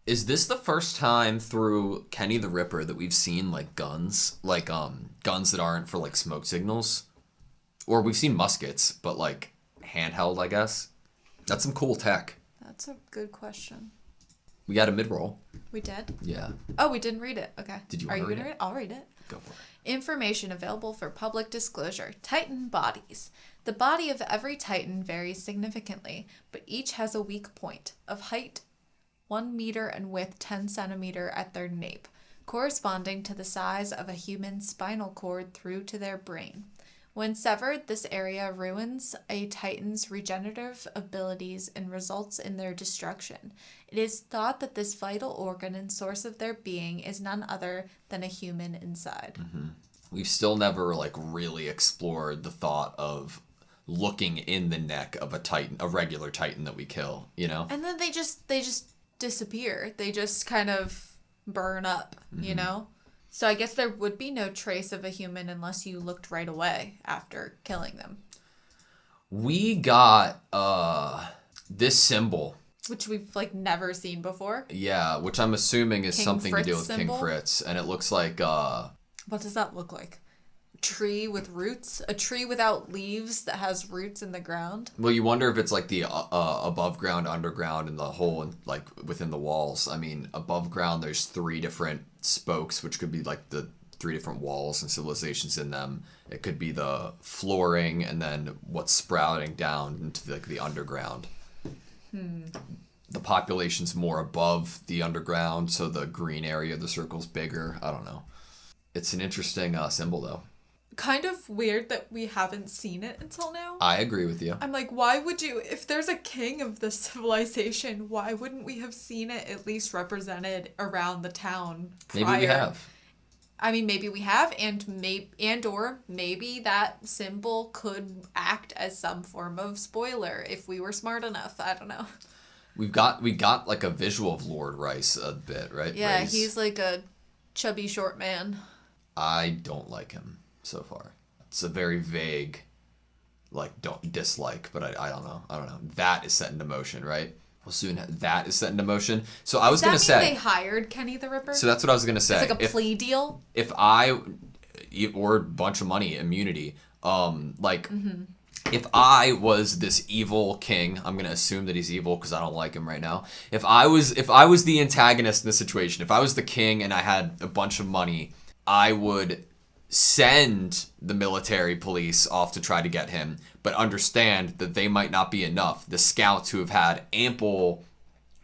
Is this the first time through Kenny the Ripper that we've seen like guns? Like guns that aren't for like smoke signals? Or we've seen muskets, but like handheld, I guess. That's some cool tech. That's a good question. We got a mid-roll. We did? Yeah. Oh, we didn't read it. Okay. Did you Are you want to going to read it? I'll read it. Go for it. Information available for public disclosure. Titan bodies. The body of every Titan varies significantly, but each has a weak point of height 1 meter and width 10 centimeter at their nape, corresponding to the size of a human's spinal cord through to their brain. When severed, this area ruins a Titan's regenerative abilities and results in their destruction. It is thought that this vital organ and source of their being is none other than a human inside. Mm-hmm. We've still never like really explored the thought of looking in the neck of a Titan, a regular Titan that we kill, you know? And then they just disappear. They just kind of burn up, you know? So I guess there would be no trace of a human unless you looked right away after killing them. We got this symbol. Which we've like never seen before. Yeah, which I'm assuming is King something Fritz to do with symbol? King Fritz. And it looks like What does that look like? Tree with roots? A tree without leaves that has roots in the ground? well, you wonder if it's like the above ground, underground, and the hole like within the walls. I mean, above ground, there's 3 different spokes, which could be like the 3 different walls and civilizations in them. It could be the flooring, and then what's sprouting down into like the underground. The population's more above the underground, so the green area of the circle's bigger. I don't know. It's an interesting symbol, though. Kind of weird that we haven't seen it until now. I agree with you. I'm like, why would you, if there's a king of this civilization, why wouldn't we have seen it at least represented around the town prior? Maybe we have. I mean, maybe we have, or maybe that symbol could act as some form of spoiler if we were smart enough. I don't know. We got like a visual of Lord Rice a bit, right? Yeah, Rice. he's like a chubby short man. I don't like him so far. It's a very vague, like, don't dislike, but I don't know. I don't know. That is set into motion, right? Well, soon that is set into motion. So I was going to say... Does that mean they hired Kenny the Ripper? So that's what I was going to say. It's like a plea deal? Or a bunch of money, immunity. If I was this evil king, I'm going to assume that he's evil because I don't like him right now. If I was the antagonist in this situation, if I was the king and I had a bunch of money, I would send the military police off to try to get him, but understand that they might not be enough. The scouts who have had ample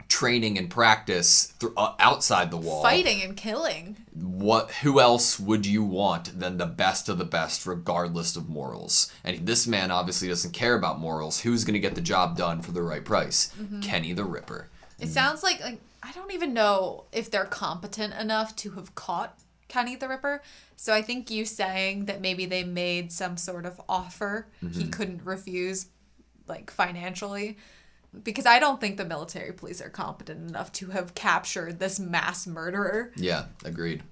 training and practice outside the wall. Fighting and killing. Who else would you want than the best of the best, regardless of morals? And this man obviously doesn't care about morals. Who's going to get the job done for the right price? Kenny the Ripper. It sounds like I don't even know if they're competent enough to have caught Kenny the Ripper. So I think you saying that maybe they made some sort of offer he couldn't refuse, like financially. Because I don't think the military police are competent enough to have captured this mass murderer. Yeah, agreed.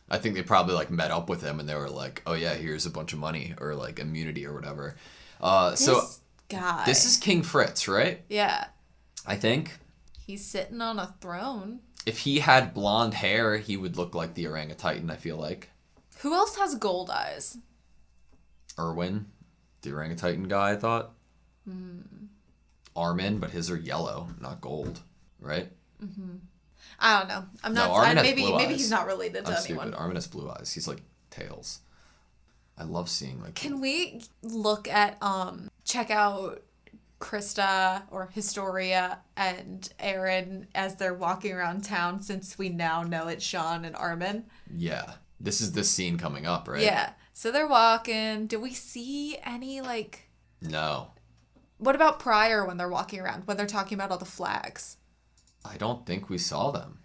I think they probably like met up with him and they were like, oh yeah, here's a bunch of money or like immunity or whatever. This guy. This is King Fritz, right? Yeah. I think. He's sitting on a throne. If he had blonde hair, he would look like the orangutan, I feel like. Who else has gold eyes? Erwin, the orangutan guy, I thought. Armin, but his are yellow, not gold, right? I don't know. I'm not. Armin has maybe blue eyes. he's not related to I'm anyone. stupid. Armin has blue eyes. He's like Tails. I love seeing like. Can we look at check out Krista or Historia and Aaron as they're walking around town, since we now know it's Sean and Armin? Yeah, this is this scene coming up, right? Yeah. So they're walking. Do we see any like? No. What about prior when they're walking around, when they're talking about all the flags? I don't think we saw them,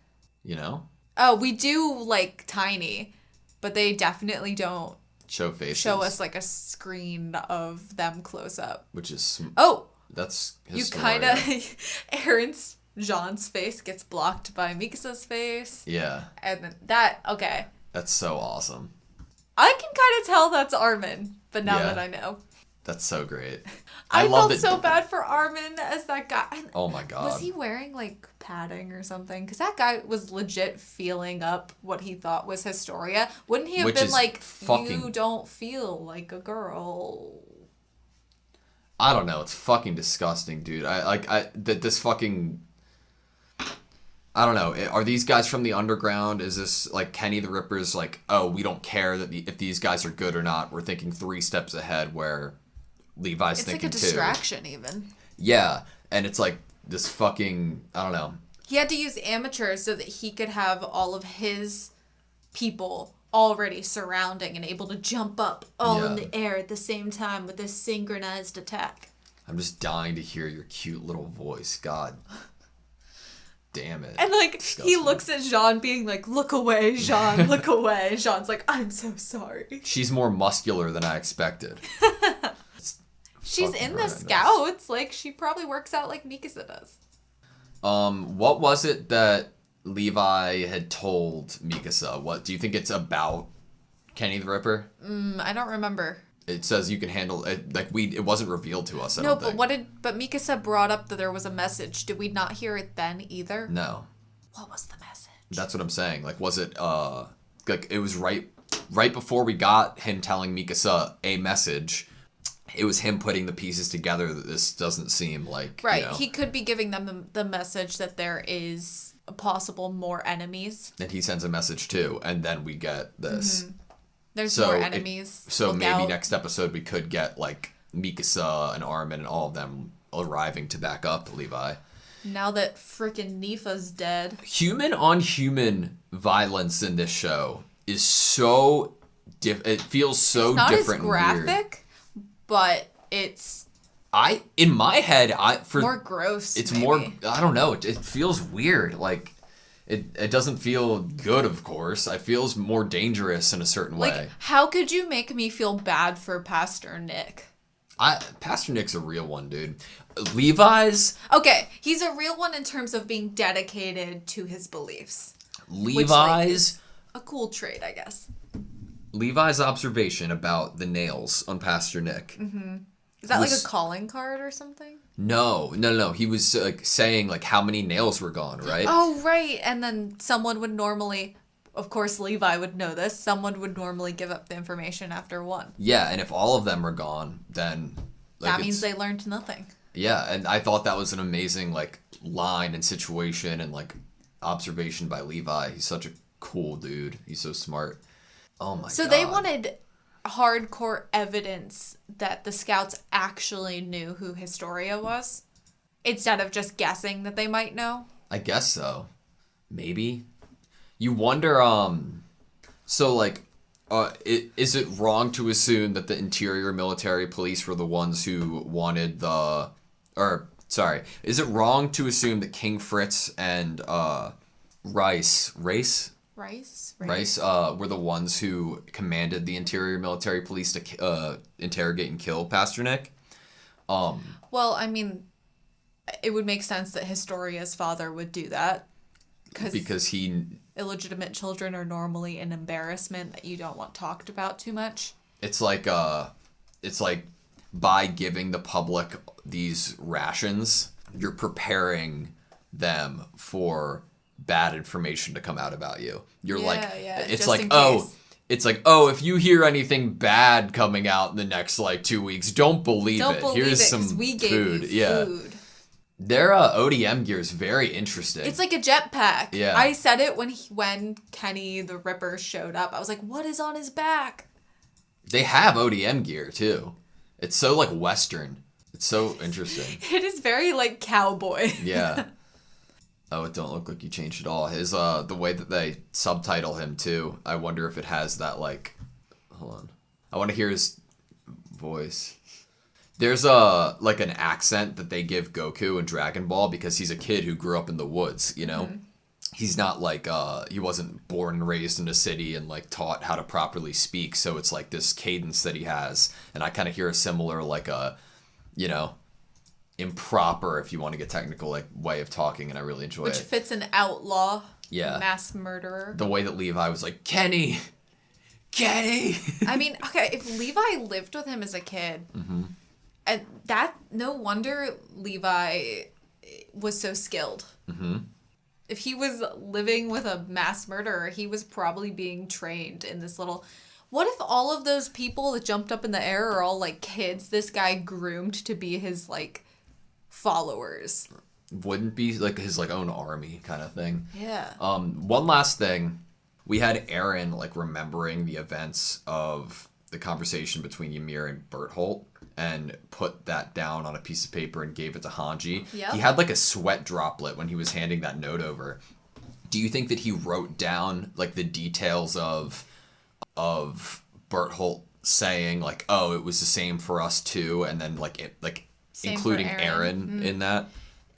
you know? Oh, we do, like, tiny, but they definitely don't show faces. Show us, like, a screen of them close up. Which is... Oh! That's You kind of... Jean's face gets blocked by Mikasa's face. Yeah. And then that... Okay. That's so awesome. I can kind of tell that's Armin, but now that I know. That's so great. I love felt so bad for Armin as that guy. Oh my god. Was he wearing like padding or something? Because that guy was legit feeling up what he thought was Historia. Wouldn't he have been like, you don't feel like a girl? I don't know. It's fucking disgusting, dude. This fucking... I don't know. Are these guys from the underground? Is this like Kenny the Ripper's like, oh, we don't care that if these guys are good or not. We're thinking 3 steps ahead where Levi's thinking 2. It's like a distraction even. Yeah. And it's like this fucking, I don't know. He had to use amateurs so that he could have all of his people already surrounding and able to jump up all in the air at the same time with this synchronized attack. I'm just dying to hear your cute little voice. God damn it. And like he looks at Jean being like, look away, Jean, look away. Jean's like, I'm so sorry. She's more muscular than I expected. She's in the Scouts. Like she probably works out like Mikasa does. What was it that Levi had told Mikasa? What do you think it's about? Kenny the Ripper? I don't remember. It says you can handle it. Like it wasn't revealed to us. No, but but Mikasa brought up that there was a message. Did we not hear it then either? No. What was the message? That's what I'm saying. Like, was it like it was right before we got him telling Mikasa a message. It was him putting the pieces together that this doesn't seem like... Right. You know, he could be giving them the message that there is possible more enemies. And he sends a message too, and then we get this. Mm-hmm. There's more enemies. So maybe next episode we could get, like, Mikasa and Armin and all of them arriving to back up Levi. Now that frickin' Nifa's dead. Human-on-human violence in this show is so... it feels so different and weird. Not as graphic, but it's... in my head, more gross, it's maybe. more... I don't know. It feels weird. Like... It doesn't feel good, of course. It feels more dangerous in a certain way. Like, how could you make me feel bad for Pastor Nick? Pastor Nick's a real one, dude. Levi's... Okay, he's a real one in terms of being dedicated to his beliefs. Levi's... a cool trait, I guess. Levi's observation about the nails on Pastor Nick. Mm-hmm. Is that like a calling card or something? No. He was saying like how many nails were gone, right? Oh, right. And then someone would normally, of course, Levi would know this. Someone would normally give up the information after one. Yeah, and if all of them are gone, then that means they learned nothing. Yeah, and I thought that was an amazing like line and situation and like observation by Levi. He's such a cool dude. He's so smart. Oh my god. So they wanted hardcore evidence that the Scouts actually knew who Historia was, instead of just guessing that they might know. I guess so. Maybe. You wonder, so like, is it wrong to assume that the interior military police were the ones who wanted is it wrong to assume that King Fritz and, Rice were the ones who commanded the interior military police to interrogate and kill Pastor Nick? Well, I mean, it would make sense that Historia's father would do that. Because illegitimate children are normally an embarrassment that you don't want talked about too much. It's like by giving the public these rations, you're preparing them for bad information to come out about you. You're it's like, if you hear anything bad coming out in the next like 2 weeks, don't believe it. Here's some food. Food. Their ODM gear is very interesting. It's like a jetpack. Yeah. I said it when Kenny the Ripper showed up. I was like, what is on his back? They have ODM gear too. It's so like Western. It's so interesting. It is very like cowboy. Yeah. Oh, it don't look like you changed at all. His the way that they subtitle him too. I wonder if it has that like. Hold on. I want to hear his voice. There's like an accent that they give Goku in Dragon Ball because he's a kid who grew up in the woods. You know, he's not like he wasn't born and raised in a city and like taught how to properly speak. So it's like this cadence that he has, and I kind of hear a similar like improper, if you want to get technical, like way of talking, and I really enjoy it. Which fits an outlaw, mass murderer. The way that Levi was like, Kenny. I mean, okay, if Levi lived with him as a kid, And that, no wonder Levi was so skilled. Mm-hmm. If he was living with a mass murderer, he was probably being trained in this little... What if all of those people that jumped up in the air are all, like, kids this guy groomed to be his, like, followers? Wouldn't be, like, his, like, own army kind of thing. Yeah. One last thing. We had Aaron, like, remembering the events of the conversation between Ymir and Berthold and put that down on a piece of paper and gave it to Hanji. Yep. He had, like, a sweat droplet when he was handing that note over. Do you think that he wrote down, like, the details of Berthold saying, like, oh, it was the same for us too, and then, like, it, like, Same including for Aaron in that?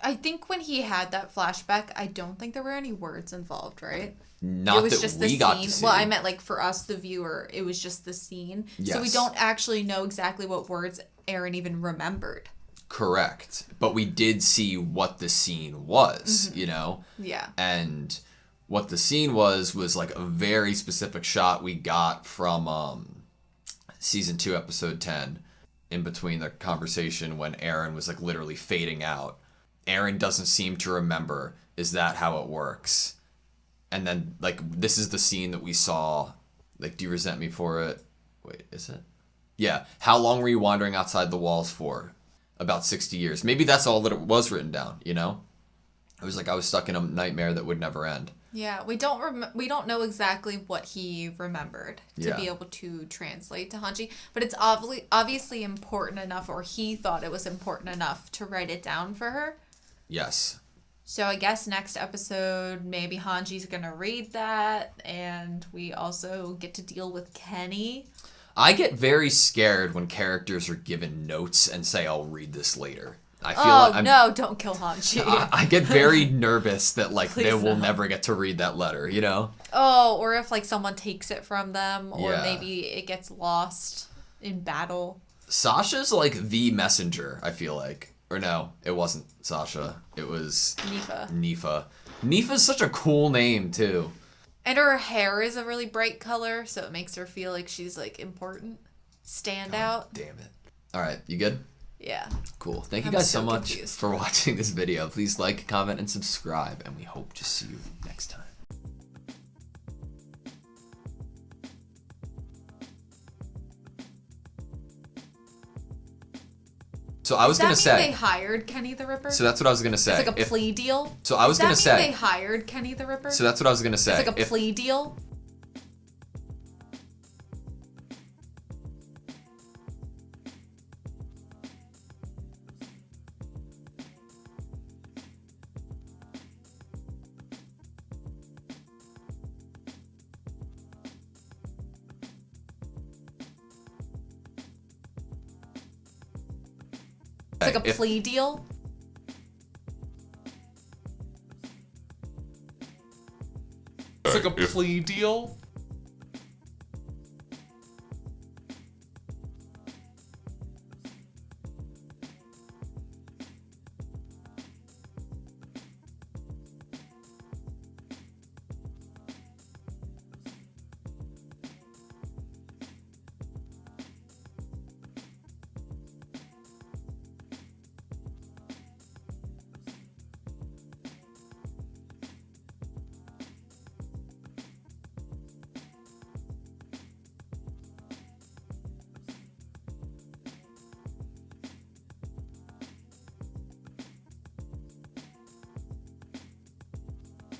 I think when he had that flashback, I don't think there were any words involved, right? Not it was that just we the got scene. to see. Well, I meant like for us, the viewer, it was just the scene. So we Yes. don't actually know exactly what words Aaron even remembered. Correct. But we did see what the scene was, you know? Yeah. And what the scene was like a very specific shot we got from season 2, episode 10, in between the conversation when Aaron was like literally fading out. Aaron doesn't seem to remember. Is that how it works? And then, like, this is the scene that we saw. Like, do you resent me for it? Wait, is it? Yeah. How long were you wandering outside the walls for? About 60 years. Maybe that's all that it was written down, you know? It was like I was stuck in a nightmare that would never end. Yeah, we don't know exactly what he remembered to Yeah. be able to translate to Hanji, but it's obviously important enough, or he thought it was important enough to write it down for her. Yes. So I guess next episode, maybe Hanji's going to read that, and we also get to deal with Kenny. I get very scared when characters are given notes and say, I'll read this later. I feel like I'm, no, don't kill Hanji. I get very nervous that, like, they Please will no. never get to read that letter, you know? Oh, or if, like, someone takes it from them, or Yeah. maybe it gets lost in battle. Sasha's, like, the messenger, I feel like. Or no, it wasn't Sasha. It was Nifa. Nifa's such a cool name, too. And her hair is a really bright color, so it makes her feel like she's, like, important. Stand out. Damn it. All right, you good? Yeah. Cool. Thank you I'm guys so so much confused. for watching this video. Please like, comment, and subscribe, and we hope to see you next time. So I was gonna Does that mean say. they hired Kenny the Ripper? So that's what I was gonna say. It's like a plea deal? So I was gonna Does that mean say. they hired Kenny the Ripper? So that's what I was gonna say. It's like a plea deal? It's like a plea deal? It's like a plea deal.